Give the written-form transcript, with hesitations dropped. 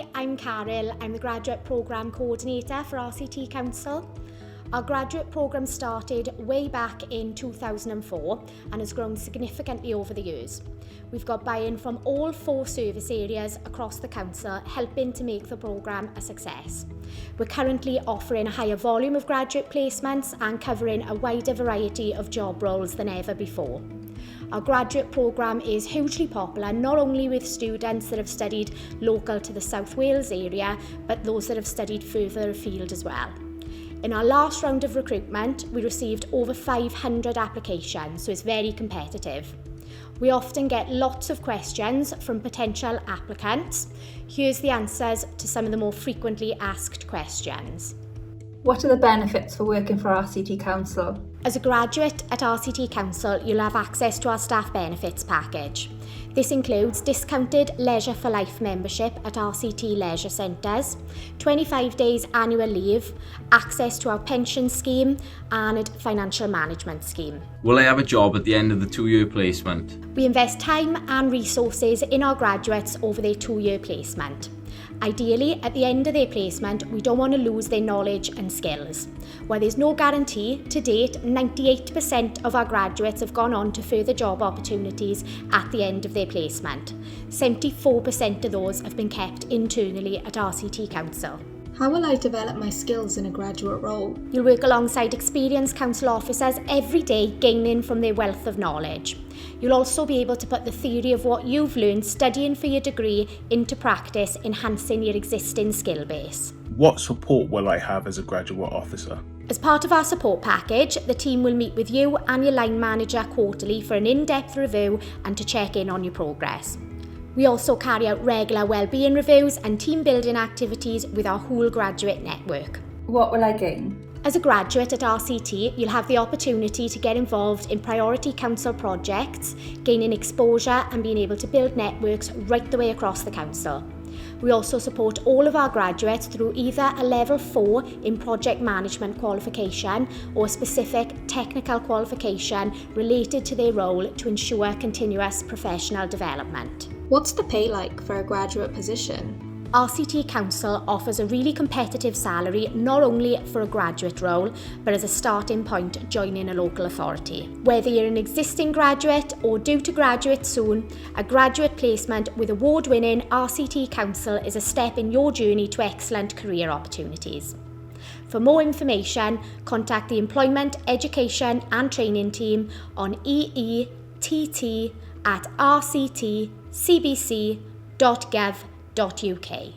Hi, I'm Carol. I'm the Graduate Programme Coordinator for RCT Council. Our graduate programme started way back in 2004 and has grown significantly over the years. We've got buy-in from all 4 service areas across the council, helping to make the programme a success. We're currently offering a higher volume of graduate placements and covering a wider variety of job roles than ever before. Our graduate programme is hugely popular, not only with students that have studied local to the South Wales area, but those that have studied further afield as well. In our last round of recruitment, we received over 500 applications, so it's very competitive. We often get lots of questions from potential applicants. Here's the answers to some of the more frequently asked questions. What are the benefits for working for RCT Council? As a graduate at RCT Council, you'll have access to our staff benefits package. This includes discounted Leisure for Life membership at RCT leisure centres, 25 days annual leave, access to our pension scheme and financial management scheme. Will I have a job at the end of the 2-year placement? We invest time and resources in our graduates over their 2-year placement. Ideally, at the end of their placement, we don't want to lose their knowledge and skills. While there's no guarantee, to date, 98% of our graduates have gone on to further job opportunities at the end of their placement. 74% of those have been kept internally at RCT Council. How will I develop my skills in a graduate role? You'll work alongside experienced council officers every day, gaining from their wealth of knowledge. You'll also be able to put the theory of what you've learned studying for your degree into practice, enhancing your existing skill base. What support will I have as a graduate officer? As part of our support package, the team will meet with you and your line manager quarterly for an in-depth review and to check in on your progress. We also carry out regular wellbeing reviews and team building activities with our whole graduate network. What will I gain? As a graduate at RCT, you'll have the opportunity to get involved in priority council projects, gaining exposure and being able to build networks right the way across the council. We also support all of our graduates through either a level 4 in project management qualification or a specific technical qualification related to their role to ensure continuous professional development. What's the pay like for a graduate position? RCT Council offers a really competitive salary not only for a graduate role but as a starting point joining a local authority. Whether you're an existing graduate or due to graduate soon, a graduate placement with award-winning RCT Council is a step in your journey to excellent career opportunities. For more information, contact the Employment, Education and Training team on eett@rctcbc.gov.uk.